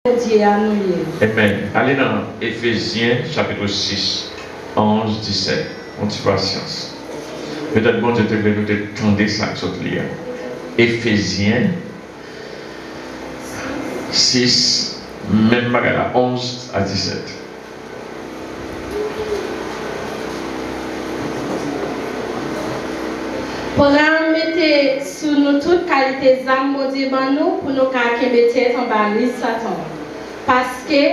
Amen. Allez dans Éphésiens chapitre 6, 11, 17. On t'y patience. Peut-être bon Dieu te plaît, nous te tendez ça que ce lire. Éphésiens 6, même bagarre, 11 à 17. Pour mettre sous nous toutes qualités d'âme, mon Dieu, pour nous mettre en balise Satan. Parce que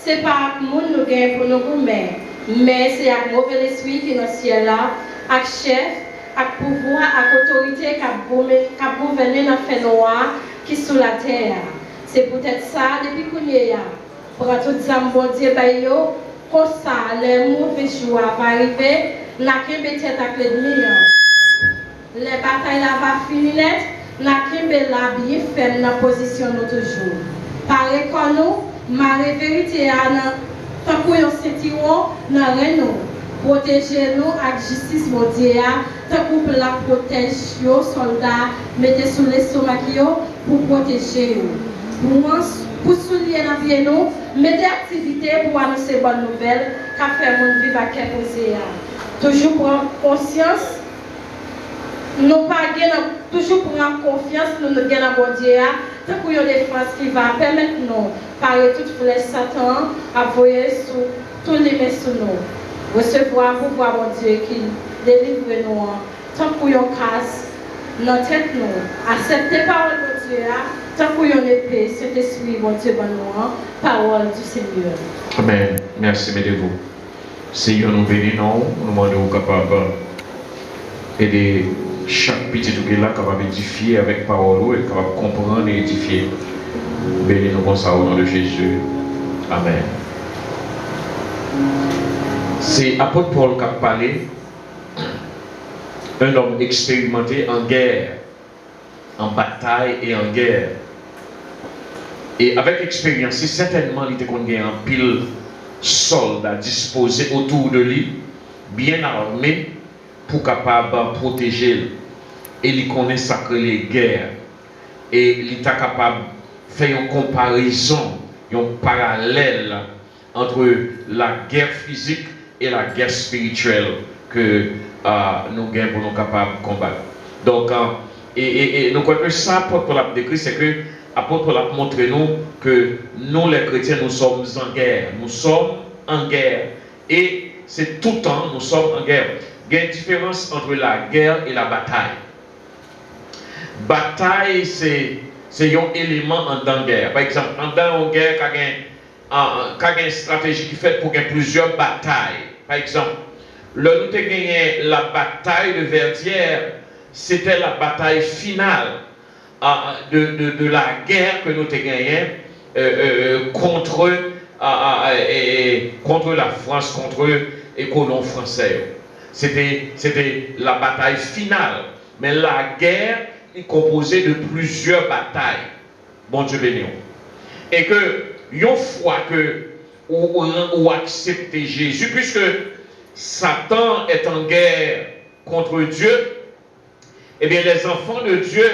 ce n'est pas nous nous gagnons pour nous gourmets, mais c'est un mauvais esprit qui est dans le ciel là, avec chef, avec pouvoir, avec autorité qui a gouverné dans le fait noir qui est sous la terre. C'est peut-être ça depuis qu'on est là. Pour tout ça, mon Dieu, comme ça, les mauvais jours vont arriver, nous avons mettre avec l'ennemi. Les batailles là va finir net, n'a qu'un la bien ferme dans position nous toujours. Pareil comme nous, marée vérité tant que nous sentirons dans nous, protéger nous avec justice mondiale, tant que la protège les soldats, mettez sous les stomacs pour protéger nous. Pour souligner la vie nous, mettez activité pour annoncer bonnes nouvelles, car faire mon vivre à quelque toujours prendre conscience. Nous pas toujours prendre confiance, nous nous gagnons bon Dieu, tant qu'il y a des défense qui va permettre nous, par toute flèche Satan, à voyer sur tous les mains sur nous. Recevoir, pouvoir bon Dieu qui délivre nous, tant qu'il y a casse, notre tête nous, accepter parole de Dieu, tant qu'il y a épée, cet esprit, bon Dieu, bon nous, parole du Seigneur. Amen. Merci, mettez-vous. Seigneur, nous bénissons, nous demandons capable d'aider chaque petit truc là capable d'édifier avec parole et capable de comprendre et édifier. Bénis-nous comme ça au nom de Jésus. Amen. C'est l'apôtre Paul qui a parlé, un homme expérimenté en guerre, en bataille et en guerre. Et avec expérience, c'est certainement il était qu'on gagne un pile soldats disposés autour de lui, bien armés, pour capable de protéger. Et il connaît ça que les guerres. Et il est capable de faire une comparaison, un parallèle entre la guerre physique et la guerre spirituelle que nous gagnons pour nous capables de combattre. Donc, et nous croyons que ça, l'apôtre l'a décrit, c'est que l'apôtre l'a montré nous que nous, les chrétiens, nous sommes en guerre. Nous sommes en guerre. Et c'est tout le temps, nous sommes en guerre. Il y a une différence entre la guerre et la bataille. Bataille, c'est un élément en dans guerre. Par exemple, en dans une guerre, il y a une stratégie qui fait pour gagner plusieurs batailles. Par exemple, le nous avons gagné la bataille de Verdières, c'était la bataille finale de la guerre que nous avons gagnée contre la France, contre les colons français. C'était la bataille finale. Mais la guerre est composée de plusieurs batailles. Bon Dieu béni. Et que, une fois que vous acceptez Jésus, puisque Satan est en guerre contre Dieu, eh bien les enfants de Dieu,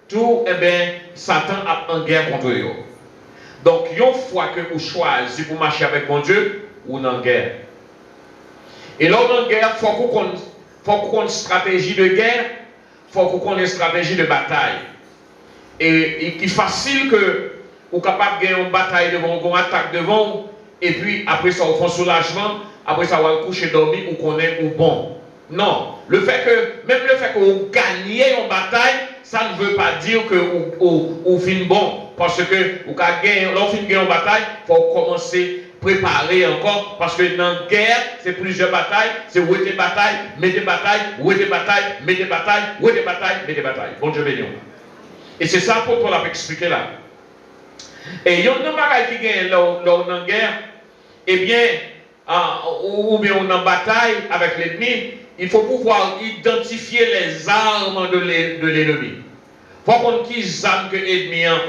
tout, eh bien, Satan est en guerre contre eux. Donc, une fois que vous choisissez pour marcher avec mon Dieu, vous êtes en guerre. Et là, dans la guerre, il faut qu'on ait une stratégie de guerre, il faut qu'on ait une stratégie de bataille. Et il est facile que vous soyez capable de gagner une bataille devant, une attaque devant, et puis après ça, vous faites un soulagement, après ça, vous allez coucher dormir ou qu'on est ou bon. Non. Même le fait que vous gagnez une bataille, ça ne veut pas dire que vous finissez bon. Parce que vous gagnez une bataille, il faut commencer à préparer encore. Parce que dans la guerre, c'est plusieurs batailles. C'est où des batailles, mettez batailles, où des batailles, mettez batailles, où des batailles, mettez batailles. Bon Dieu béni. Et c'est ça pour Paul a expliqué là. Et il y a une bataille qui gagne là dans la guerre, eh bien, ou bien on est en bataille avec l'ennemi, il faut pouvoir identifier les armes de l'ennemi. Il faut qu'on ait les armes que l'ennemi a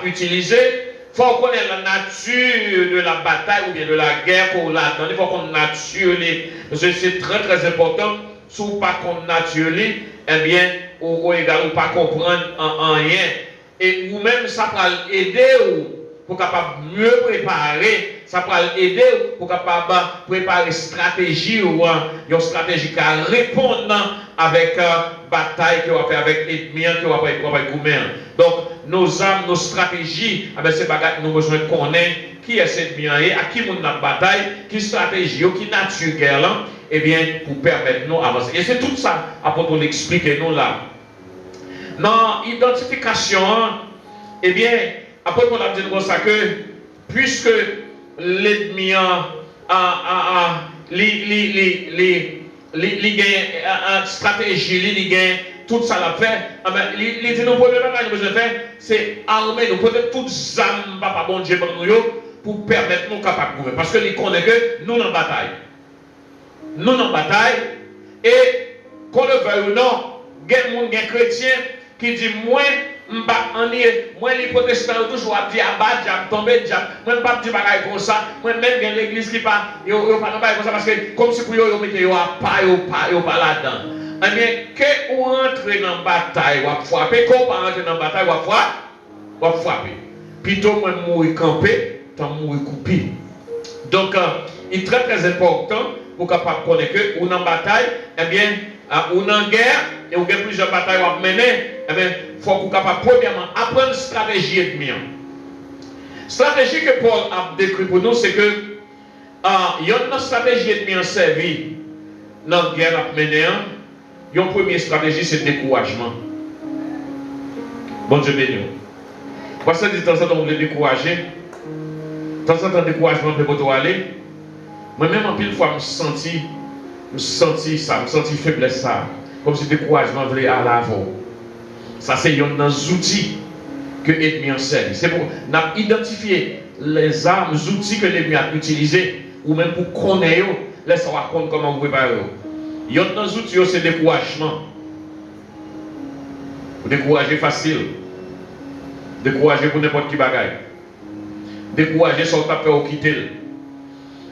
utilisées. Il faut connaître la nature de la bataille ou bien de la guerre pour l'attendre. Il faut qu'on nature les. Parce que c'est très très important. Si vous ne pas qu'on nature les, eh bien, ou pas comprendre en rien. et ou même ça va aider pour capable mieux préparer, ça va aider pour capable préparer stratégie ou une stratégie qui répond avec bataille que va faire avec l'ennemi que va faire goumer. Donc nos armes, nos stratégies, c'est bagarre nous besoin de connaître qui est cet ennemi et à qui nous notre bataille, qui stratégie, qui nature guerre là, et bien pour permettre nous avancer. Et c'est tout ça apôtre l'explique nous là. Dans l'identification, eh bien, après on a dit comme ça que, puisque l'ennemi a une stratégie, il gagne tout ça l'a fait, il dit nous, premier bagage que nous besoin faire, c'est armer nous, peut-être toutes les âmes, papa bon Dieu, pour permettre nous capables de gouverner. Parce que il connaît que nous en bataille. Nous en bataille, et qu'on le veuille ou non, il y a des chrétiens qui disent moi, moi les protestants toujours dit abat, diable, tomber, diable. Moi pas dire bagaille comme ça. Moi même dans l'église qui pas yo pas comme ça parce que comme si pour yo mettez yo pas là-dedans. Eh bien que ou entrer dans bataille, ou frapper, qu'on pas entrer dans bataille, ou frapper. Plutôt moi mourir camper, tant mourir couper. Donc il est très très important pour capable connaître que ou dans bataille, eh bien ou dans guerre et ou avez plusieurs batailles à mener, eh bien, il faut qu'on capable premièrement apprendre stratégie ennemie. Stratégie que Paul a décrit pour nous, c'est que il y a une stratégie ennemie en servi dans la guerre à mener. Une première stratégie, c'est le découragement. Bon Dieu béni. Parce que de temps en temps, on veut décourager. De temps en temps, découragement peut aller. Moi-même, en pile fois, je me senti faiblesse ça. Comme si le découragement voulait aller avant. Ça, c'est un des outils que l'ennemi en sert. C'est pour identifier les armes, les outils que l'ennemi a utilisés, ou même pour connaître, laissez moi comprendre comment vous préparez. Il y a des outils, c'est le découragement. Vous décourager facile. Décourager pour n'importe qui bagaille. Décourager sans pas faire quitter.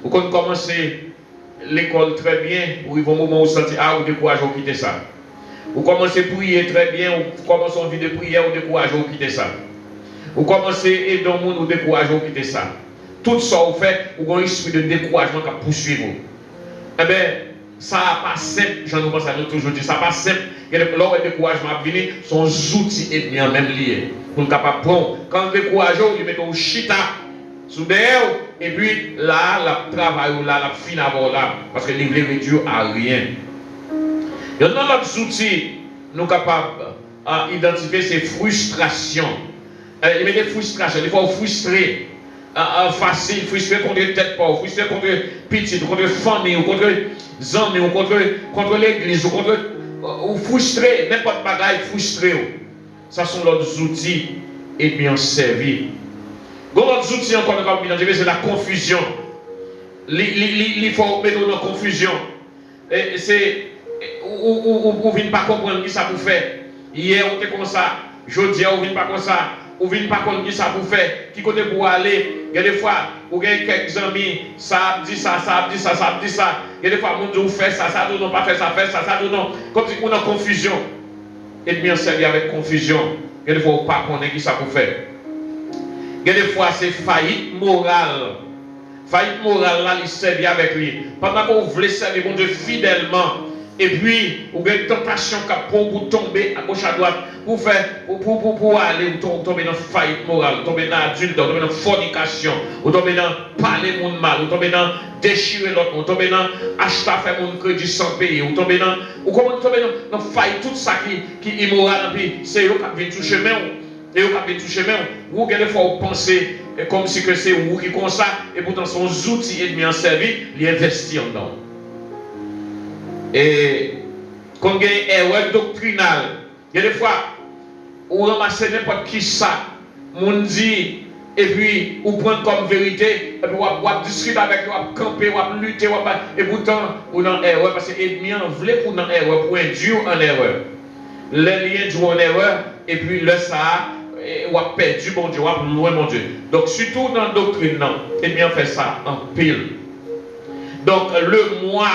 Vous commencez l'école très bien, ou il va un moment où vous sentez vous découragez, vous quittez ça. Vous commencez à prier très bien, vous commencez à vivre de prière, vous découragez, vous quittez ça. Vous commencez à aider le monde, vous découragez, vous quittez ça. Tout ça, vous faites, vous avez un esprit de découragement qui poursuit vous. Eh bien, ça n'a pas simple, j'en ai pensé à nous toujours dire, ça n'a pas simple. Lorsque le découragement a venu, son outils ennemis en même lié. Pour le capable prendre. Quand vous découragez, vous mettez au chita. Sous derrière, et puis là, la travail ou là, la fin avant là, parce que les réduire à rien. Il y a d'autres outils, nous sommes capables d'identifier ces frustrations. Il y a des frustrations, des fois frustrés, facile, frustré contre les têtes pauvres, frustré contre petits, contre famille, ou contre les amis, ou contre l'église, ou frustré, n'importe quoi bagaille frustré. Ça sont leurs outils et bien servis. D'autres outils encore comme identifier, c'est la confusion. Il faut mettre dans la confusion. C'est ou ne venez pas comprendre qui ça vous fait. Hier on était comme ça, jeudi on ne vient pas comme ça, ou ne pas comprendre qui ça vous fait, qui côté pour aller. Il y a des fois, vous avez quelques amis, ça dit ça, ça dit ça, ça dit ça. Il y a des fois, vous fait ça, ça dit non, pas fait ça, non. Comme si on a confusion. Et bien servi avec confusion. Il y a des fois, vous ne pas connaître qui ça vous fait. Il y a des fois, c'est faillite morale. Faillite morale, là, il servit avec lui. Pendant que vous voulez servir mon Dieu fidèlement, et puis, vous avez une tentation pour vous tomber à gauche, à droite, pour aller, vous tomber dans faillite morale, vous tomber dans l'adulte, vous tomber dans fornication, vous tomber dans parler mon mal, vous tomber dans déchirer l'autre, vous tomber dans acheter faire mon crédit sans payer, vous tomber dans faillite, tout ça qui est immoral, et puis c'est eux qui viennent toucher main. Et vous avez touché même, vous avez des fois vous pensez comme si c'est vous qui comme ça, et pourtant son outil ennemis en servi, il investit en dedans. Et quand il y a une erreur doctrinale, il y a des fois, vous ramassez n'importe qui ça, vous dit, et puis vous prenez comme vérité, et puis vous discutez avec lui, vous camper, vous lutter, et pourtant vous dans erreur, parce que l'ennemi en voulait pour dans erreur, pour induire en erreur. Les liens jouent en erreur, et puis le ça, ou a perdu mon Dieu, ou a loin mon Dieu. Donc surtout dans la doctrine, non, et bien fait ça en pile. Donc le moi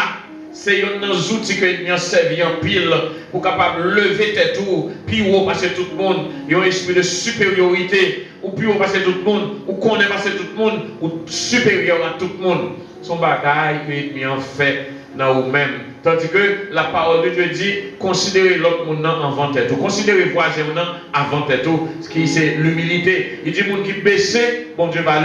c'est un outil que nous servi en pile pour capable lever tes tours, puis où passer tout le monde, il y a un esprit de supériorité, ou puis où passer tout le monde, ou qu'on est passé tout le monde, ou supérieur à tout le monde. Son bagage que l'ennemi en fait dans vous-même. Tandis que la parole de Dieu dit, considérez l'autre monde avant tout. Considérez voisin avant tout. Ce qui c'est l'humilité. Il dit, monde qui baisse, bon Dieu va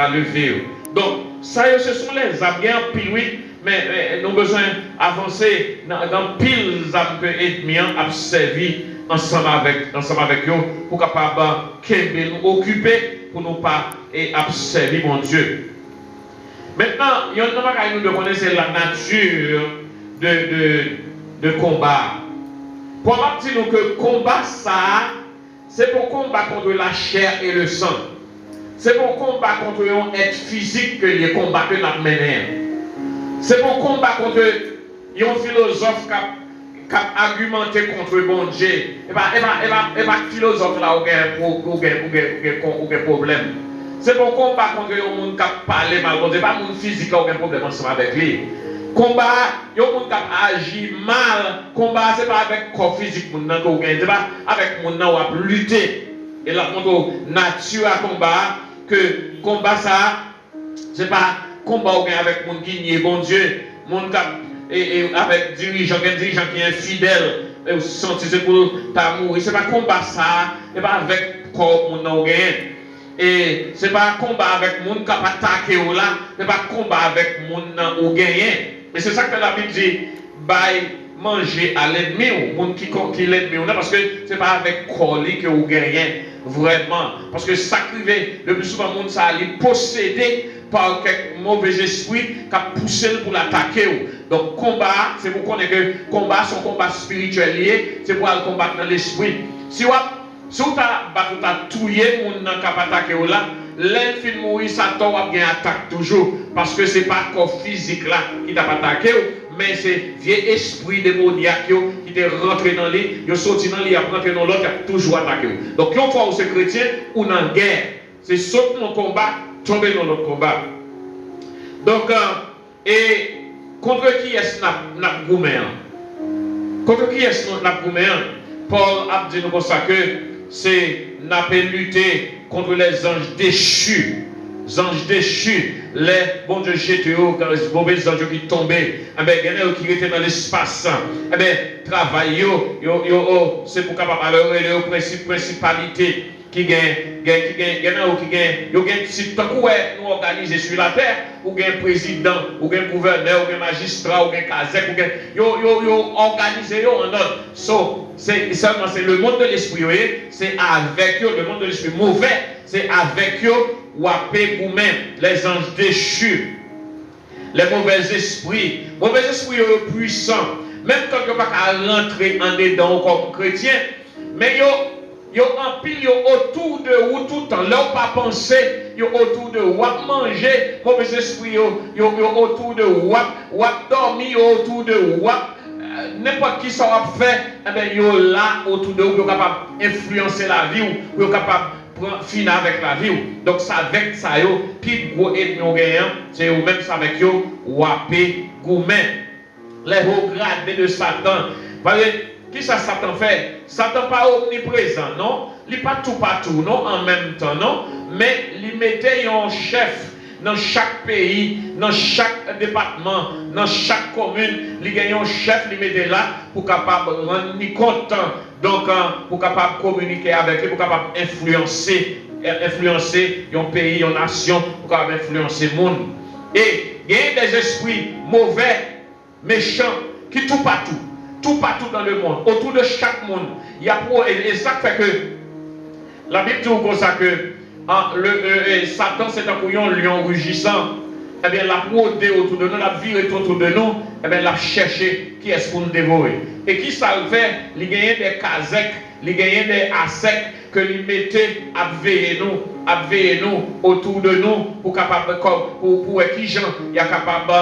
lever. Donc, ça, ce sont les âmes. Il y a un pile, oui, mais nous avons besoin d'avancer dans pile âmes que l'ennemi a servi ensemble avec eux pour capable nous occuper pour nous pas servir mon Dieu. Maintenant, il y a un chose que nous connaissons, c'est la nature de combat. Pour dire que combat, ça, c'est pour combattre contre la chair et le sang. C'est pour combattre contre un être physique que les combats que nous menons. C'est pour combattre contre un philosophe qui a argumenté contre bon Dieu. Et pas philosophe là où il y a un problème. C'est pour combattre contre un monde qui a parlé mal. Ce n'est pas un monde physique qui a aucun problème ensemble avec lui. Combat, il y a un monde qui a agi mal. Combat, ce n'est pas avec le corps physique que vous gagnez. Ce n'est pas avec le monde qui a lutté. Et la nature à combat, que combat ça, ce n'est pas combat avec le monde qui nie bon Dieu. Et avec dirigeant qui est infidèle. Et vous sentez c'est pour t'amour. Ce n'est pas combat ça. Ce n'est pas avec le corps qui a gagné. Et ce n'est pas un combat avec les gens qui ont attaqué ou là, ce n'est pas un combat avec les gens qui ont gagné. Et c'est ça que la Bible dit, manger à l'ennemi ou les gens qui l'ennemi. Parce que ce n'est pas avec colis que vous gagnez vraiment. Parce que ça le plus souvent, les gens sont possédés par quelques mauvais esprits qui ont poussé pour l'attaquer. Donc, combat, c'est pour connaître que combat, son combat spirituel lié, c'est pour aller combattre dans l'esprit. Si vous avez tué les gens qui ont attaqué là, l'enfant mourir, ça t'a bien attaque toujours. Parce que ce n'est pas le corps physique là qui t'a attaqué, mais c'est le vieux esprit démoniaque qui est rentré dans lui, il est sorti dans lui, il est rentré dans l'autre, il a toujours attaqué. Donc, une fois où c'est chrétien, ou dans la guerre, c'est sauter dans le combat, tomber dans notre combat. Donc, et contre qui est-ce notre gouvernement? Contre qui est-ce notre gouvernement? Paul a dit nous comme ça que c'est n'a pas lutter contre les anges déchus. Les anges déchus, les bons dieux jetés, les mauvais anges qui tombaient, qui étaient dans l'espace. Travail, c'est pour capable de principalité qui gagne, nous organiser sur la terre, ou un président, ou un gouverneur, ou un magistrat, ou un kazek, ou organisé en ordre. C'est le monde de l'esprit, c'est avec eux, le monde de l'esprit mauvais, c'est avec eux, ou avec vous-même, les anges déchus, les mauvais esprits puissants, même quand ils ne peuvent pas rentrer en dedans comme chrétien, mais yo en pile autour de vous tout le temps. Là, vous pas penser, yo autour de vous, manger, mauvais esprit, yo autour de vous, dormir autour de vous, n'importe qui ça va faire, eh bien, yo là autour de vous, yo capable d'influencer la vie, ou yo capable de finir avec la vie. Donc, ça avec ça, yo, puis gros ennemi gagnant, c'est vous même ça avec yo, wapé, gourmet. Les hauts gradés de Satan. Qui ça Satan fait? Satan pas omniprésent, non? Il n'est pas tout partout, non? En même temps, non? Mais il mettait un chef dans chaque pays, dans chaque département, dans chaque commune. Il gagne un chef, il mettait là pour capable rendre compte. Donc, pour capable communiquer avec lui, pour capable influencer un pays, une nation, pour capable influencer le monde. Et il y a des esprits mauvais, méchants, qui tout partout dans le monde, autour de chaque monde. Il y a et ça fait que la Bible dit comme ça que Satan c'est un lion rugissant. Eh bien, la rôder autour de nous, la virer autour de nous, eh bien, la chercher qui est pour nous dévorer. Et qui ça le fait? Il gagne des kazek, il gagne des asek que il mettait à veiller nous autour de nous pour capable pour qui gens il y a capable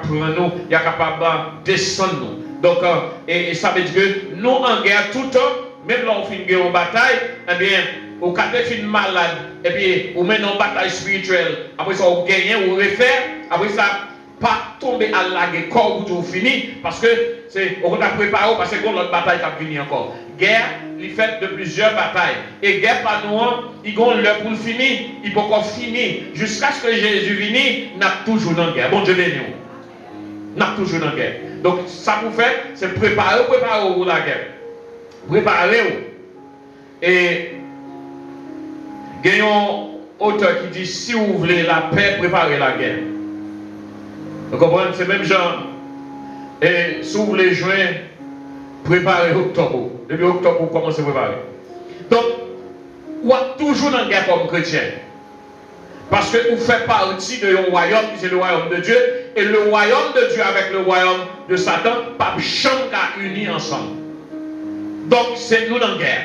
prendre nous, il y a capable descendre nous. Donc et ça veut dire que nous en guerre tout le temps, même là on fait une guerre en bataille, eh bien au cas de fin malade et puis on mène en bataille spirituelle, après ça on gagne, on refait, après ça pas tomber à la guerre corps pour fini, parce que c'est on a préparé, parce que l'autre bataille qui a fini encore. Guerre, il fait de plusieurs batailles. Et guerre pas nous, il a l'heure pour le finir, il peut encore finir. Jusqu'à ce que Jésus vienne, n'a toujours dans la guerre. Bon Dieu béni. N'a toujours dans la guerre. Donc ça vous fait, c'est préparer pour la guerre. Préparer. Et il y a un auteur qui dit, si vous voulez la paix, préparez la guerre. Vous comprenez? C'est même genre. Et si vous voulez joindre, préparez octobre. Depuis octobre, vous commencez à préparer. Donc, vous êtes toujours dans la guerre comme chrétien. Parce que vous faites partie de un royaume qui c'est le royaume de Dieu. Et le royaume de Dieu avec le royaume de Satan, pas jamais qu'à unir ensemble. Donc, c'est nous dans la guerre.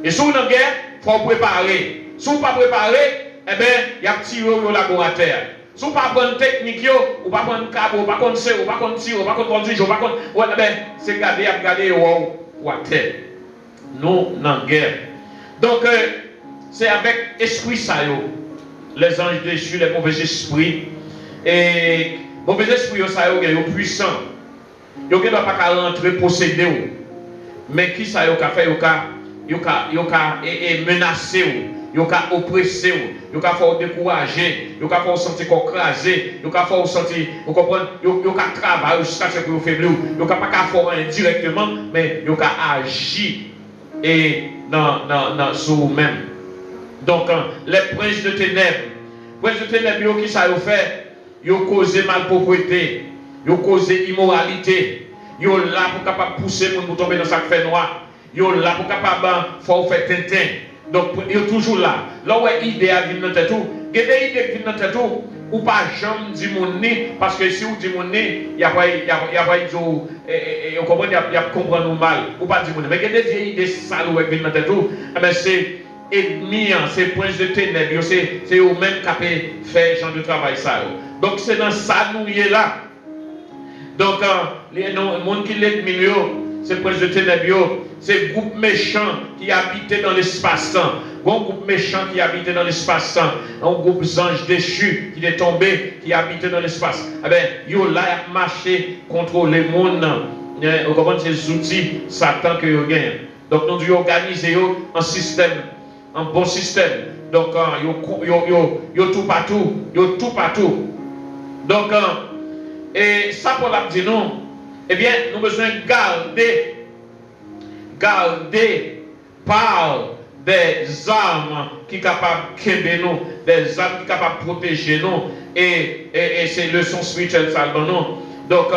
Et si vous dans la guerre, il faut préparer. Si vous ne pas préparer, eh bien, il y a un petit au laboratoire. Si vous ne pas prendre technique, ou pas prendre câble, ou pas prendre C, ou pas prendre tir, ou pas prendre conduire, ou pas prendre. Eh bien, c'est garder ou à terre. Nous, dans la guerre. Donc, c'est avec esprit ça, les anges déchus, les mauvais esprits. Et mauvais esprits, ça, ils sont puissants. Ils ne doivent pas rentrer, posséder. Mais qui ça, ils ont fait, ils ont menacé. Ils ont oppressé, ils ont fait décourager, ils ont fait sentir écrasé, ils ont fait sentir, vous comprenez, ils ont travaillé jusqu'à ce que vous faiblez, ils n'ont pas fait indirectement, mais ils ont agi sur vous-même. Donc, les princes de ténèbres, qui ça a fait? Ils ont causé malpropreté, ils ont causé immoralité, ils sont là pour capable pousser pour tomber dans sa fait noir, ils sont là pour capable faire tintin. Donc, il est toujours là. Là où l'idée a vu dans tête, il y a des idées qui viennent dans tête, ou pas jamais dire mon nez, parce que si vous dites mon nez, il y a pas comprendre mal, ou pas dire mon nez. Mais il y a des vieilles idées sales qui viennent dans tête, c'est ennemis, c'est princes de ténèbres, c'est eux-mêmes qui ont fait ce genre de travail. Donc, c'est dans ça nous y est là. Donc, les gens qui l'ennemi, c'est princes de ténèbres, c'est groupe méchant qui habitait dans l'espace-temps. Un groupe méchant qui habitait dans l'espace-temps. Un groupe d'anges déchus qui est tombé, qui habitait dans l'espace. Eh bien, ils là marché contre les mondes. Vous comprenez ces outils Satan que vous gagnez. Donc, nous devons organiser un système, un bon système. Donc, ils tout partout. Ils tout partout. Donc, et ça pour la dire non, eh bien, nous avons besoin de garder par des armes qui sont capables de nous, des armes qui sont capables de protéger nous, et c'est leçon spirituelle ça nous. Donc,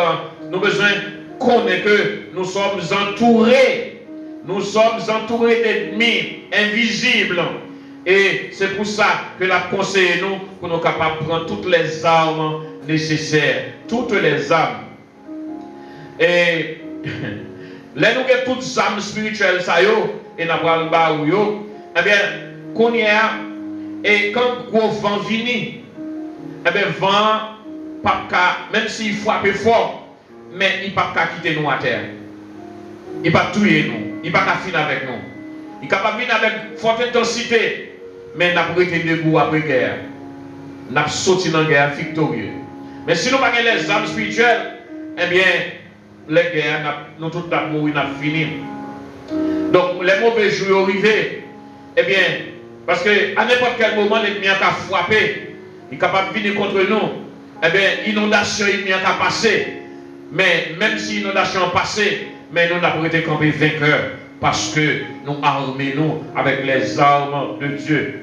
nous avons besoin de connaître que nous sommes entourés d'ennemis invisibles. Et c'est pour ça que la conseille nous pour nous capables de prendre toutes les armes nécessaires, toutes les armes. Et là, nous avons toutes les armes spirituelles, ça y est, et nous avons le yo. Eh bien, qu'on y a, et quand le vent vient, eh bien, vent, même s'il frappe fort, mais il ne peut pas quitter nous à terre. Il ne peut pas tuer nous, il ne peut pas finir avec nous. Il est capable de venir avec forte intensité, mais il n'a pas été debout après guerre. Il n'a pas sauté dans la guerre victorieux. Mais si nous n'avons pas les armes spirituelles, eh bien, les guerres, nous tous nous mourir, nous avons fini. Donc, les mauvais jours arrivés, eh bien, parce qu'à n'importe quel moment, l'ennemi a frappé, il est capable de venir contre nous, eh bien, inondation, il a passé. Mais même si l'inondation a passé, mais nous n'avons pas été campés vainqueurs, parce que nous armons avec les armes de Dieu.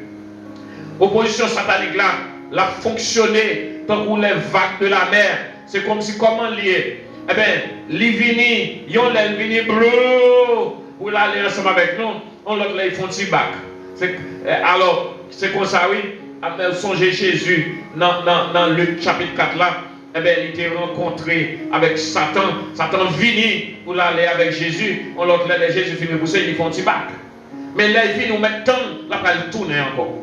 Opposition satanique là, l'a fonctionné tant que les vagues de la mer. C'est comme si, comment lier? Eh bien, les vini, ils ont les vini bleu pour aller ensemble avec nous. On leur ils font petit bac. Alors, c'est comme ça, oui. Songez Jésus dans Luc chapitre 4 là. Eh bien, il était rencontré avec Satan. Satan vini pour aller avec Jésus. On leur les Jésus finit pour ça, ils font petit bac. Mais là, il vient nous mettre temps, là, il tourne encore.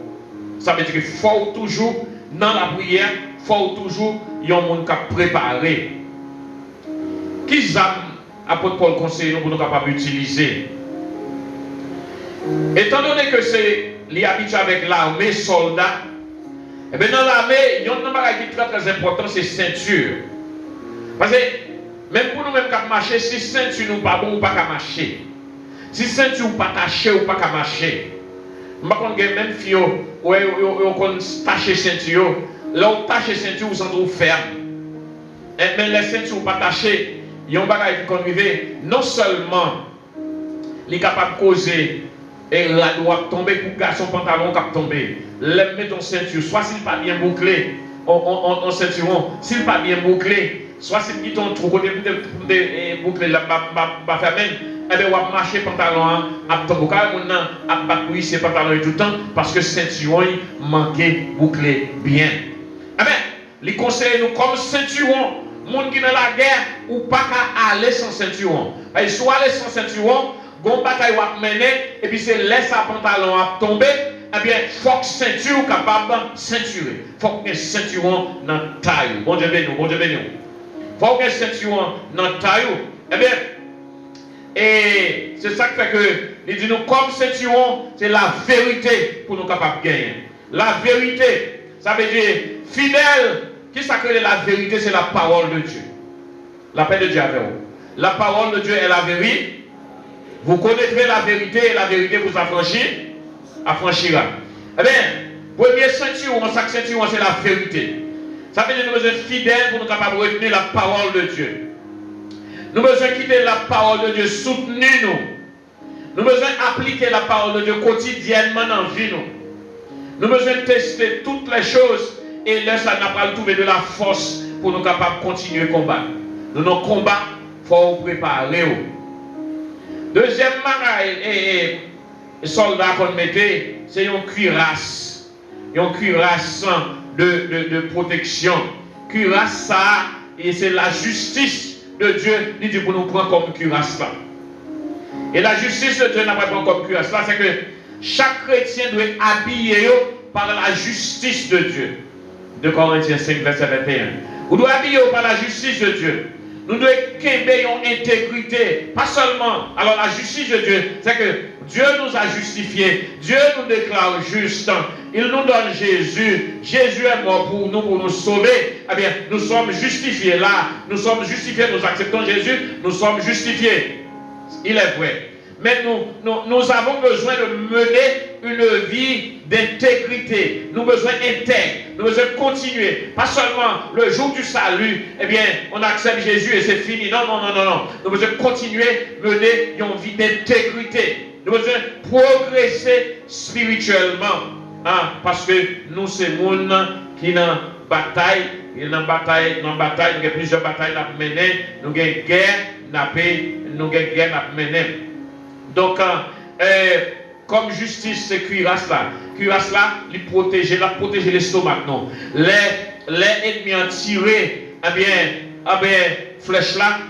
Ça veut dire qu'il faut toujours, dans la prière, il faut toujours, il y a un monde qui a préparé. Qui âmes, apôtre Paul conseille nous pour nous capables d'utiliser? Étant donné que c'est les habitués avec l'armée, soldats, Et bien dans l'armée, il y a un bagage qui est très très important, c'est ceinture. Parce que même pour nous-mêmes qui marcher, si ceinture nous pas bon ou pas qu'à marcher. Si ceinture ou pas taché ou pas qu'à marcher. Je ne sais pas même si vous avez taché ceinture, là où taché ceinture, vous sentez ferme. Mais les ceintures pas tachées, il y a un bagage qui arrive, non seulement il est capable de causer et la doit tomber pour que son pantalon cap tomber. Mettre ton ceinture, soit s'il n'est pas bien bouclé, en ceinturon, s'il n'est pas bien bouclé, soit s'il ton trou côté bouclé la fermée, et bien on va marcher pantalon à tomber car on a battu ses pantalons tout le temps parce que ceinturon manquait bouclé bien. Eh bien, les conseils nous comme ceinturon, monde qui dans la guerre ou pas qu'à aller sans ceinturon. Et soit aller sans ceinturon, gon bataille va mener et puis c'est laisse à pantalon à tomber. Eh bien, il faut que ceinture capable de ceinturer. Il faut que ceinturon dans taille. Bon Dieu béni, bon Dieu béni. Il faut que ceinturon dans taille. Eh bien, et c'est ça qui fait que, il dit nous, comme ceinturon, c'est la vérité pour nous capables de gagner. La vérité, ça veut dire fidèle. Qui s'appelle la vérité, c'est la parole de Dieu. La paix de Dieu avec vous. La parole de Dieu est la vérité. Vous connaîtrez la vérité et la vérité vous affranchira. Eh bien, premier ceinturon, chaque ceinturon, c'est la vérité. Ça veut dire que nous sommes fidèles pour nous capables de retenir la parole de Dieu. Nous devons quitter la parole de Dieu, soutenir nous. Nous devons appliquer la parole de Dieu quotidiennement dans la vie. Nous devons tester toutes les choses et là, ça n'a pas trouvé de la force pour nous capables de continuer le combat. Nous, nos combats, il faut préparer. Deuxième soldat qu'on mettait, c'est une cuirasse. Une cuirasse de protection. Cuirasse, ça, et c'est la justice de Dieu, il dit pour nous prendre comme cuirasse là. Et la justice de Dieu n'a pas pris comme cuirasse là, c'est que chaque chrétien doit être habillé par la justice de Dieu. 2 Corinthiens 5, verset 21. Vous devez habiller par la justice de Dieu. Nous devons qu'aimer une intégrité. Pas seulement. Alors la justice de Dieu, c'est que Dieu nous a justifiés. Dieu nous déclare juste. Il nous donne Jésus. Jésus est mort pour nous sauver. Eh bien, nous sommes justifiés là. Nous sommes justifiés. Nous acceptons Jésus. Nous sommes justifiés. Il est vrai. Mais nous avons besoin de mener une vie d'intégrité. Nous avons besoin d'intègre. Nous avons besoin de continuer. Pas seulement le jour du salut, eh bien, on accepte Jésus et c'est fini. Non. Nous avons besoin de continuer à mener une vie d'intégrité. Nous avons besoin de progresser spirituellement. Hein, parce que nous, c'est le monde qui est en bataille. Il y a nous avons plusieurs batailles à mener. Nous avons une guerre à mener. Donc, comme justice, c'est cuirasse là. Cuirasse là, il protège l'estomac. Non. Les ennemis ont tiré, eh bien, flèche là,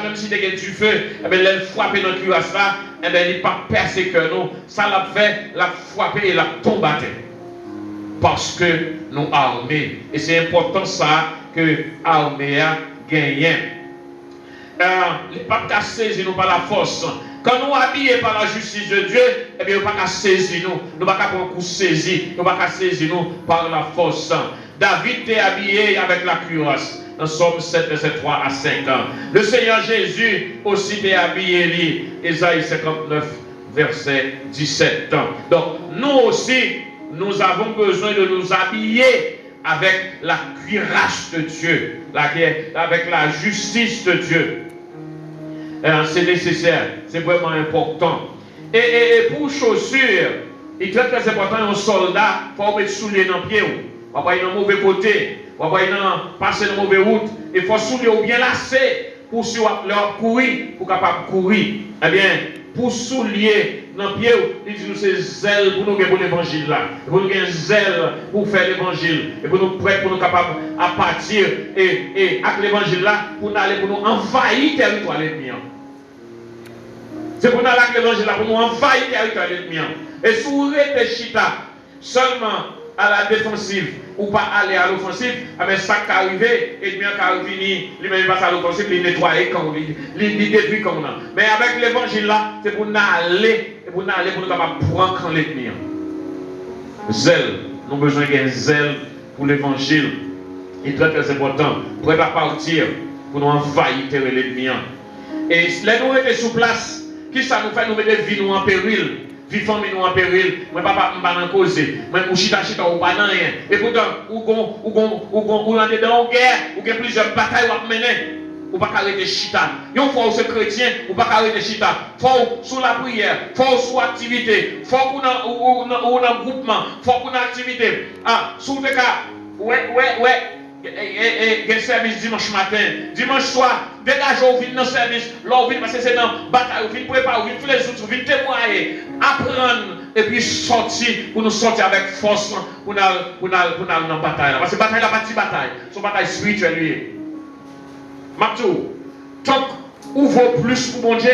même si tu as du feu, eh bien, les frapper dans la cuirasse là, eh bien, il n'est pas percé que nous. Ça l'a fait, l'a frappé et l'a tombé. Parce que nous armés. Et c'est important ça que l'armée a gagné. Il n'est pas qu'à saisir nous par la force. Quand nous habillés par la justice de Dieu, eh bien, nous ne pouvons pas saisir nous. Nous ne pouvons pas prendre un coup saisir. Nous ne pouvons pas saisir nous par la force. David est habillé avec la cuirasse. Dans Somme 7, verset 3 à 5 ans. Le Seigneur Jésus aussi est habillé, lui. Ésaïe 59, verset 17 ans. Donc, nous aussi, nous avons besoin de nous habiller avec la cuirasse de Dieu, avec la justice de Dieu. C'est nécessaire, c'est vraiment important. Et pour chaussures, il est très très important, un soldat, il faut mettre souliers dans le pied. Il faut pas aller dans le mauvais côté, il faut pas passer dans la mauvaise route. Il faut souliers ou bien lacés pour leur courir, pour capable courir. Eh bien, pour souliers dans le pied, il dit nous c'est zèle pour nous pour l'évangile là. Pour nous gagner zèle pour faire l'évangile. Et pour nous prêts, pour nous capables à partir et avec l'évangile là, pour nous aller pour nous envahir le territoire ennemi. C'est pour nous aller avec l'évangile là, pour nous envahir le territoire ennemi. Et si vous réfléchissez seulement à la défensive ou pas aller à l'offensive, mais ça qui arrive, et bien qui arrive, lui-même passe à l'offensive, il nettoie comme il détruit comme on a. Mais avec l'évangile là, c'est pour nous aller, pour nous capable prendre quand l'ennemi. Zèle, nous avons besoin d'un zèle pour l'évangile. Il est très très important. Prêt à partir pour nous envahir l'ennemi. Et là nous étions sous place. Qui ça nous fait nous mettre vie nous en péril? Vie famille nous en péril. Moi papa m'pas en causer. Moi chita ou pas dans rien. Et pourtant ou dans dedans guerre, ou qu'il y a plusieurs batailles à mener. Ou pas arrêter chita. Une fois où c'est chrétien, ou pas arrêter chita. Faut sous la prière, faut sous activité, faut qu'on a groupement, faut qu'on a activité. Ah, sous le cas, ouais. Et service dimanche matin, dimanche soir, dégagez au vide dans le service, là au vide parce que c'est dans la bataille, au vide préparer, au vide tous les autres, au vide témoigner, apprendre et puis sortir pour nous sortir avec force pour nous dans la bataille. Parce que la bataille n'est pas une bataille, c'est une bataille spirituelle. Matou, tant qu'on vaut plus pour mon Dieu,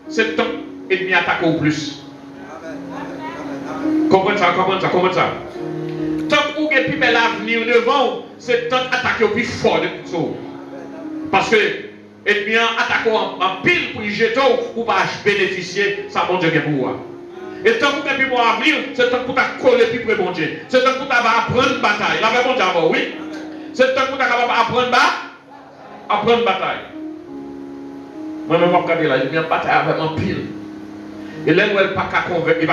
c'est tant ennemi attaque au plus. Comprenez ça. Tant qu'on a plus l'avenir devant, c'est tant attaquer au plus fort de tout ça. Parce que l'ennemi attaque en pile pour y jeter ou pas bénéficier, ça bon Dieu pour moi. Et tant qu'on a plus mon avenir, c'est tant qu'on a collé plus près bon Dieu. C'est tant qu'on a apprendre bataille. La bon Dieu oui. C'est tant qu'on a apprendre bataille. Moi-même, je regarde là, je viens bataille avec un pile. Et là, où elle n'est pas convaincre, il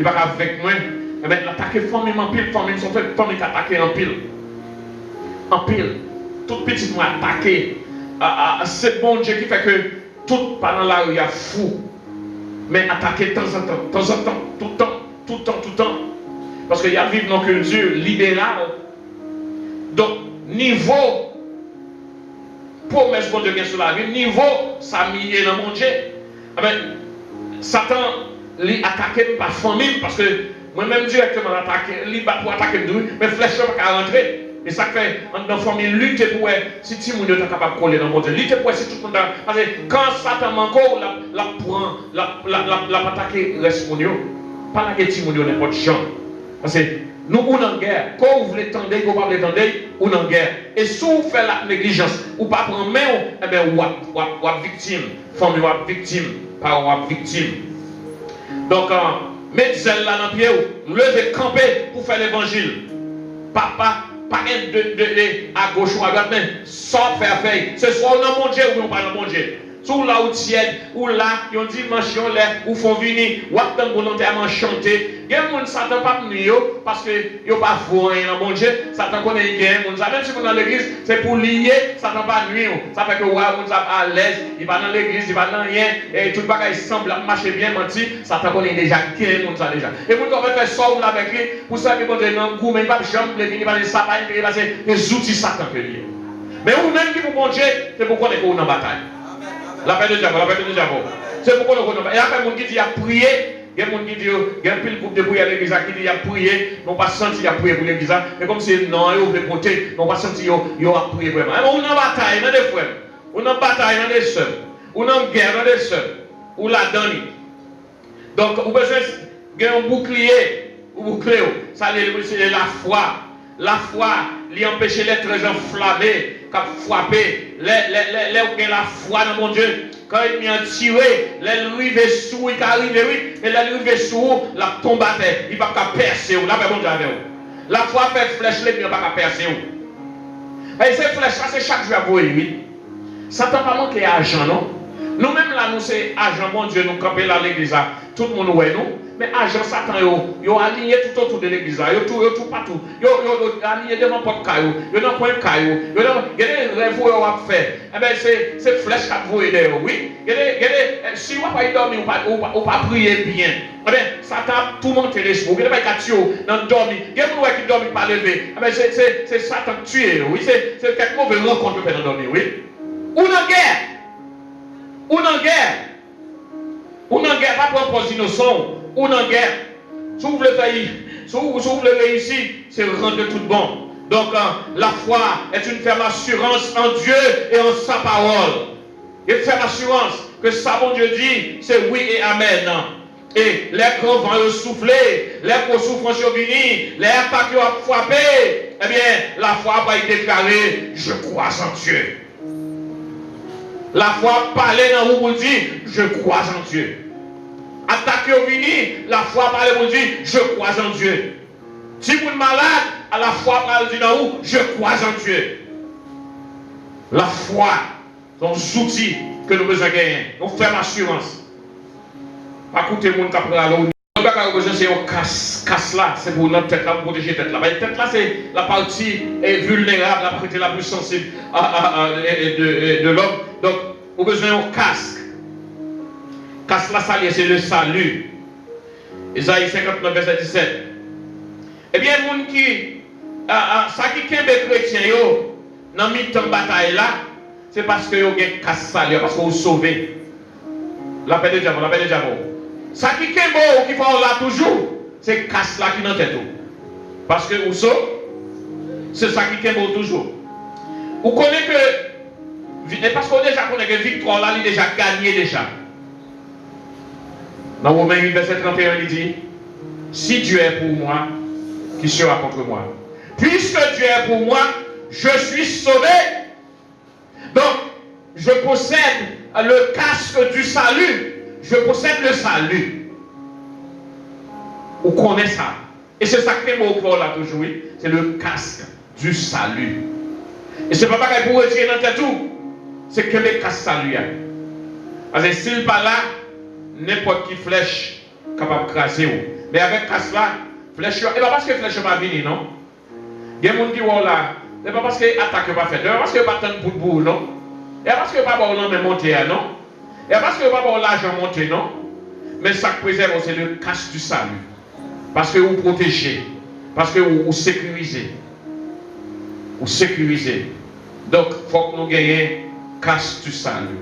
va avec moi. Et bien, l'attaquer famille en pile, famille sont faites, famille qui attaquent en pile. En pile. Tout petit moi attaqué. C'est bon Dieu qui fait que tout pendant la rue, il y a fou. Mais attaquer de temps en temps, tout le temps. Parce qu'il y a vivre dans une culture libérale. Donc, niveau promesse bon Dieu bien sur la vie, niveau ça mis dans mon Dieu. Satan lui attaque pas famille parce que moi-même directement attaqué, lui pas pour attaquer mais flèche pas rentrer. Et ça fait dans la famille lutter pour si tout le monde est capable de coller dans mon Dieu. Lutter pour si tout le monde parce que quand Satan manque la prend la attaquer reste mon Dieu. Pas la gueule mon Dieu n'importe champ. Parce que nous, on en guerre. Quand vous voulez tendre, vous ne pouvez pas tendre, on en guerre. Et si vous faites la négligence, ou pas prendre main, eh bien, vous êtes victime. Famille, vous êtes victime. Parents, vous êtes victime. Donc, mettez celle là dans le pied, levez, camper pour faire l'évangile. Pas à gauche ou à droite, mais sans faire faire. Ce soit dans mon Dieu ou pas dans mon Dieu. Tout là où tiède, ou là, ils ont dimension là, où font venir, ou attendent volontairement chanter. Il y a des gens qui s'attendent pas à nous parce qu'ils n'ont pas foi dans mon Dieu. Satan connaît il y a des gens. Même si vous êtes dans l'église, c'est pour lier, Satan pas nuire. Ça fait que ouais, on est à l'aise, il va dans l'église, il va dans rien, et tout le bagage semble marcher bien, menti. Satan connaît déjà qui est le monde ça déjà. Et vous devez faire ça avec lui, pour ça que vous avez un goût, mais il va jamais venir, il va les sapins, il va les outils Satan que lui. Mais vous-même qui vous mon Dieu, c'est pour qu'on est en bataille. La paix de diable. C'est pourquoi nous connaissons. Et après, il y a des gens qui a prié. Il y a des gens qui disent, il y a un pile groupe de prière à l'église qui dit, il a prié. Nous pas senti qu'il a prié pour l'église. Mais comme c'est non, ils veulent compter, nous pas senti qu'il a prié vraiment. On est en bataille dans des frères. On est en bataille dans des sœurs. On est en guerre dans des sœurs. On la donne. Donc, vous avez besoin d'un bouclier. Ça, c'est la foi. La foi, lui empêcher les très enflammés, qui frapper, les la foi dans mon Dieu. Quand il vient tirer, les arrivent sous, il arrive, oui, et les arrivent sous, la tombe à terre, il ne va pas percer, là, bon Dieu avec vous. La foi fait flèche, il ne va pas percer. Et ces flèches, ça, c'est chaque jour à vous, oui. Ça t'a pas manqué d'argent, non? Nous-mêmes, là, nous, c'est argent, mon Dieu, nous camper là l'église, tout le monde, ouais, nous. Mais agent Satan, yo aligné tout autour de l'église, yo tout partout. Yo aligné devant porte caillou, yo dans coin caillou, yo dans des rêves yo a fait. Eh ben c'est flèche qu'a vous aider, oui. Si vous pas dormir ou pas prier bien. Eh ben Satan tout monter l'esprit. Vous pas catio dans dormir. Il y a des qui dorment pas lever. Eh ben c'est Satan tuer, oui, c'est quelque mauvaise rencontre faire dans dormir, oui. Ou dans guerre. Ou dans guerre pas pour poser innocent. Ou en guerre, si vous voulez faillir, si vous voulez réussir, c'est rendre tout bon. Donc, la foi est une ferme assurance en Dieu et en sa parole. Une ferme assurance que ça, mon Dieu dit, c'est oui et amen. Et les grands vents souffler, les gros souffrances venir, les attaques ont frappé, eh bien, la foi va y déclarer, je crois en Dieu. La foi parler dans vous dit, je crois en Dieu. Attaquer au vini, la foi parle mon Dieu, je crois en Dieu. Si vous êtes malade, à la foi, vous dire où je crois en Dieu. La foi, c'est un outil que nous besoin de gagner. Nous faisons assurance. Pas écouter le monde qui a pris à l'eau. C'est un casse là, c'est pour notre tête là, pour protéger la tête là. La tête là, c'est la partie vulnérable, la partie la plus sensible de l'homme. Donc, on a besoin d'un casque. Casque là, c'est le salut. Isaïe 59, verset 17. Eh bien, les gens qui, ça qui est des chrétiens, dans le temps de bataille là, c'est parce que vous avez un casque salut, parce que vous sauvez. La paix de diable, la paix de diable. Ça qui est beau, qui fait là toujours, c'est casse là qui est dans tête. Parce que vous savez, c'est ça qui est beau toujours. Vous connaissez que, parce qu'on déjà connaît que victoire là, il est déjà gagné déjà. Dans Romains 8, verset 31, il dit, si Dieu est pour moi, qui sera contre moi? Puisque Dieu est pour moi, je suis sauvé. Donc, je possède le casque du salut. Je possède le salut. Vous connaissez ça. Et c'est ça que les mots là toujours. C'est le casque du salut. Et ce n'est pas pareil pour retirer dans tête tout. C'est que le casque salut. Parce que s'il pas là, n'importe qui flèche capable de craser. Mais avec casque là, flèche, et pas parce que flèche pas venir, non? Il y a des gens qui disent là, c'est pas parce que l'attaque pas fait, c'est pas parce que pas tant de bout, non? Et pas parce que pas bon mais monter, non? Et parce que pas bon l'argent monter, non? Mais ça préserve, c'est le casque du salut. Parce que vous protégez, parce que vous sécurisez. Vous sécurisez. Donc, il faut que nous gagnions casque du salut.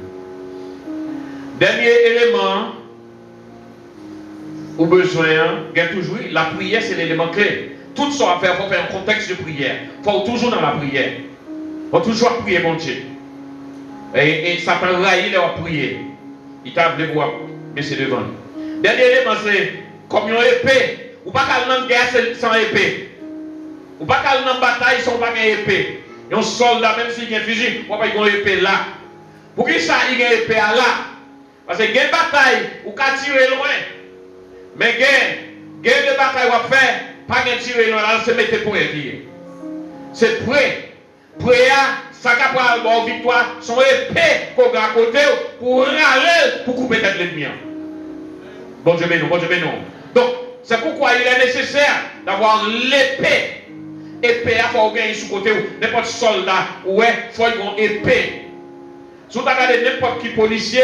Dernier élément, au besoin, il y a toujours, la prière, c'est l'élément clé. Tout ce qu'on va faire, il faut faire un contexte de prière. Il faut toujours dans la prière. Il faut toujours prier, mon Dieu. Et ça peut railler de prier. Il t'a voulu voir, mais c'est devant. Dernier élément, c'est comme une épée. Ou pas qu'elle n'a guerre sans épée. Ou pas qu'elle n'a bataille sans pas une épée. Il y a un soldat, même s'il y a un fusil, on va pas y avoir une épée là. Pour qui ça, il y a une épée là? Parce que il y a une bataille, ou qu'à tirer loin. Mais il y a une bataille qu'on va faire, pas de tirer loin, là, c'est mettre pour épée. C'est prêt. Prêt à, ça qui a pour victoire, son épée qu'on a à côté pour râler, pour couper tête l'ennemi. Bon Dieu béni, bon Dieu béni. Donc, c'est pourquoi il est nécessaire d'avoir l'épée. Épée, il faut gagner sous côté, n'importe soldat, ouais, il faut une épée. Si vous regardez n'importe qui policier,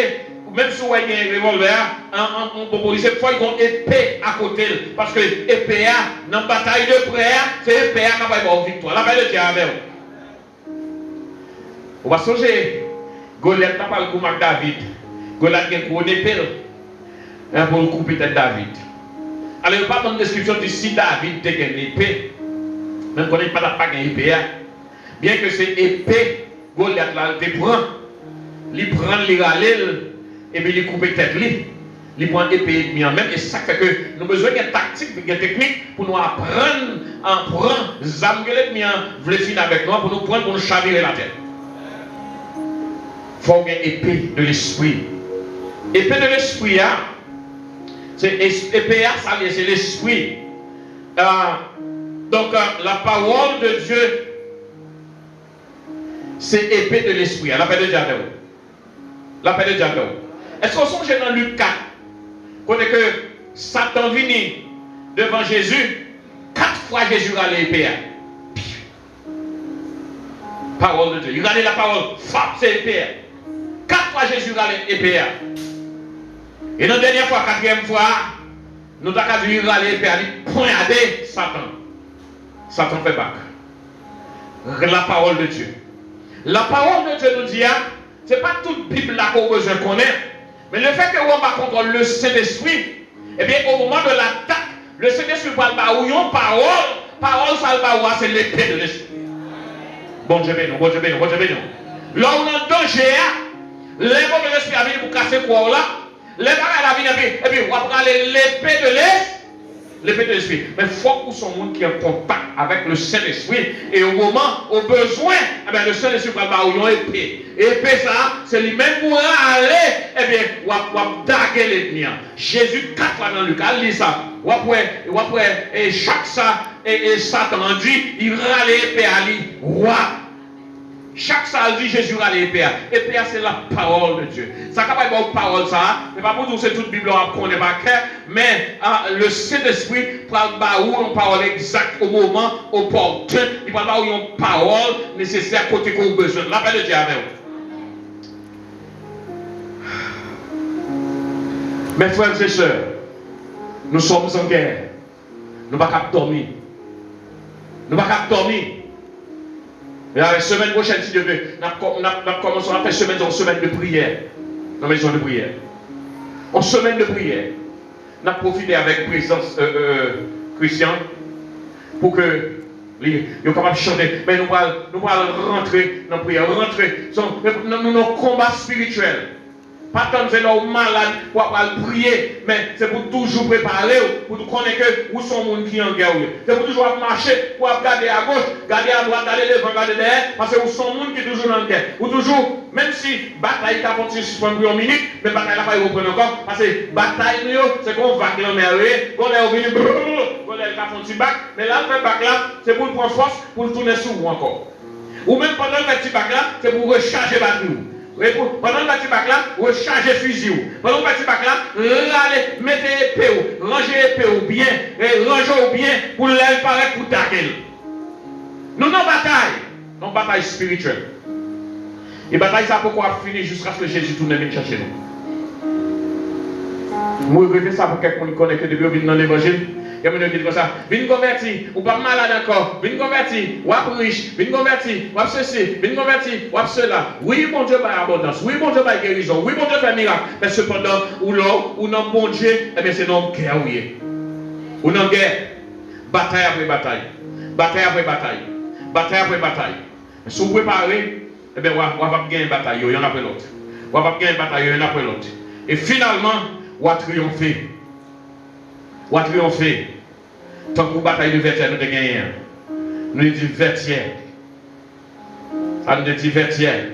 même si vous avez un revolver, un policier, il faut une épée à côté. Parce que l'épée, dans la bataille de prière, c'est l'épée qui va avoir une victoire. La bataille de Dieu. On va songer. Goliath n'a pas le coup avec David. Goliath a une épée pour le couper de David. Alors, il n'y a pas de description de si David a une épée. Même qu'on n'est pas une épée. Bien que c'est épée, Goliath il prend. Il prend, il râle, et puis il coupe tête. Il prend épée et en même. Et ça fait que nous avons besoin de tactique, de technique pour nous apprendre à prendre les âmes que l'ennemi veut finir avec nous, pour nous prendre, pour nous chavirer la tête. Il faut une épée de l'esprit. Épée de l'esprit, c'est épée, c'est l'esprit. Donc, la parole de Dieu, c'est épée de l'esprit. La paix de Dieu. La paix de Dieu. Est-ce qu'on songe dans Luc 4, qu'on est que Satan vient devant Jésus, 4 fois Jésus a l'épée. Parole de Dieu. Il a la parole, frappe, c'est épée. 4 fois Jésus a l'épée. Et dans la dernière fois, 4e fois, nous avons dit qu'il a l'épée, il poignardé Satan. Satan fait bac. La parole de Dieu. La parole de Dieu nous dit, ce n'est pas toute Bible là qu'on a besoin de connaître, mais le fait que on va contre le Saint-Esprit, eh bien, au moment de l'attaque, le Saint-Esprit parle pas ou yon parole ça va c'est l'épée de l'esprit. Bon Dieu béni, bon Dieu béni, bon Dieu béni. Là où on est en danger, les mots de l'esprit a venu pour casser quoi là, les bagages a venu et puis on va prendre l'épée de l'esprit. L'épée de l'esprit. Mais il faut que son monde qui est en contact avec le Saint-Esprit. Et au moment, au besoin, eh bien, le Saint-Esprit va avoir une épée. Épée, ça, c'est lui-même pour aller, eh bien, on va daguer l'ennemi. Jésus, 4 fois dans Luc, il lit ça. Et chaque ça, et Satan dit, il râle épée à lui, roi. Chaque salle dit Jésus râle épée. Épée, c'est la parole de Dieu. Ça ne pas une parole, ça. Mais pas pour nous, c'est toute la Bible, on connaît pas cœur. Mais le Saint-Esprit parle une parole exacte au moment opportun. Il parle pas une parole nécessaire côté qu'on a besoin. La paix de Dieu avec vous. Mes frères et sœurs, nous sommes en guerre. Nous ne pouvons pas dormir. Nous ne pouvons pas dormir. Et la semaine prochaine, si Dieu veut, nous commençons à faire semaine de prière. Dans la maison de prière. En semaine de prière. Nous avons profité avec présence Christian pour que nous soient capables de chanter. Mais nous allons rentrer dans la prière. Rentrer dans nos combats spirituels. Pas tant que c'est malade pour prier, mais c'est pour toujours préparer, pour connaître que où sont les gens qui sont en guerre. C'est pour toujours marcher, pour regarder à gauche, regarder à droite, regarder devant, regarder derrière, parce que où sont les gens qui sont toujours en guerre. Ou toujours, même si la bataille a continué suspendue en minute, mais la bataille n'a pas reprendre encore, parce que la bataille, c'est qu'on va que l'on est, qu'on est venu, qu'on est fait un petit bac, mais là, le bac là, c'est pour prendre force, pour le tourner sur vous encore. Ou même pendant le petit bac là, c'est pour recharger la batterie. Pendant le petit bac là, recharger fusil. Pendant le petit bac là, mettez épée, rangez épée bien, rangez bien pour l'aile paraître pour taquer. Nous avons une bataille spirituelle. Et la bataille, ça pourquoi finir jusqu'à ce que Jésus tourne et chercher nous. Moi, je regrette ça pour quelqu'un qui connaît que depuis qu'il dans l'évangile. Il y a des gens qui disent ça. Viens convertir, ou pas malade encore. Viens convertir, ou pas riche. Viens convertir, ou pas ceci. Viens convertir, ou pas cela. Oui, mon Dieu, par abondance. Oui, mon Dieu, par guérison. Oui, mon Dieu, fait miracle. Mais cependant, ou non, ou non, bon Dieu, eh bien, c'est non guerre. Ou non guerre. Bataille après bataille. Bataille après bataille. Bataille après bataille. Si vous préparez, eh bien, on va gagner une bataille, il y en a après l'autre. On va gagner une bataille, il y en a après l'autre. Et finalement, on va triompher. On va triompher. Tant que la bataille de Vertière, nous avons gagné. Nous disons Vertière. Ça nous dit Vertière.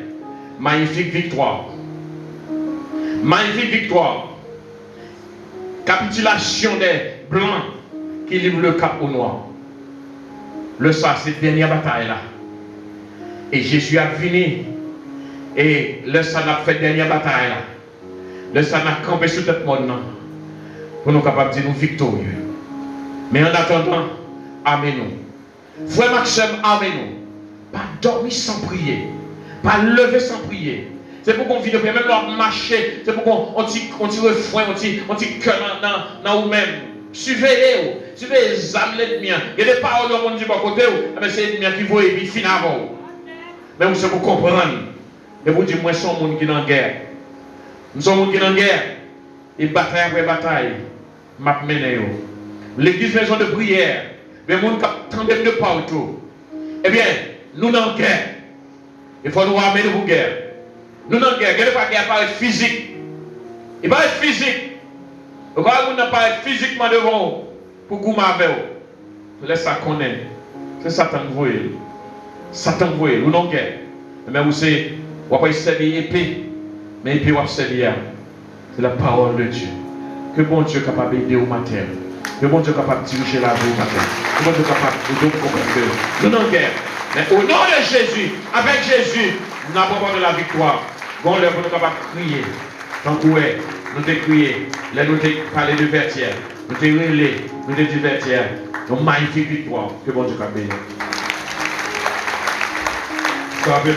Magnifique victoire. Magnifique victoire. Capitulation des blancs qui livrent le cap au noir. Le soir, cette dernière bataille là. Et Jésus a venu. Et le sang a fait dernière bataille là. Le sang a campé sur tout le monde. Pour nous capables de dire nous victorieux. Mais en attendant, amen-nous. Frère Maxime, amen-nous. Pas dormir sans prier. Pas lever sans prier. C'est pour qu'on vienne, même leur marcher. C'est pour qu'on tire refrain, on tire cœur dans vous-même. Surveillez-vous. Surveillez les âmes l'ennemi. Il y a des paroles qu'on dit pas côté, mais c'est l'ennemi qui voit et puis finit avant. Mais vous, c'est pour comprendre. Et vous dites, moi, je suis un monde qui est en guerre. Nous sommes un monde qui est en guerre. Et bataille après bataille, m'a mené. L'église maison de prière, les gens qui attendent de partout. Eh bien, nous sommes en guerre. Il faut nous amener pour guerre. Nous sommes en guerre. Il ne pas guerre paraît physique. Il paraît physique. Vous voyez, nous ne pas physiquement devant vous pour que vous m'avez. Laissez ça connaître. C'est Satan qui voit. Satan qui voit. Nous sommes en guerre. Mais vous savez, vous n'avez pas servir épée. Mais épée, vous avez servir. C'est la parole de Dieu. Que bon Dieu est capable d'aider au matin. Que bon Dieu est capable de diriger la vie au matin. Que bon Dieu est capable de nous comprendre. Nous sommes en guerre. Mais au nom de Jésus, avec Jésus, nous n'avons pas de la victoire. Bon, nous sommes capables de crier. Tant que nous avons crié, là nous avons parlé de Vertière. Nous avons relé, nous avons dit Vertière. Une magnifique victoire. Que bon Dieu est capable de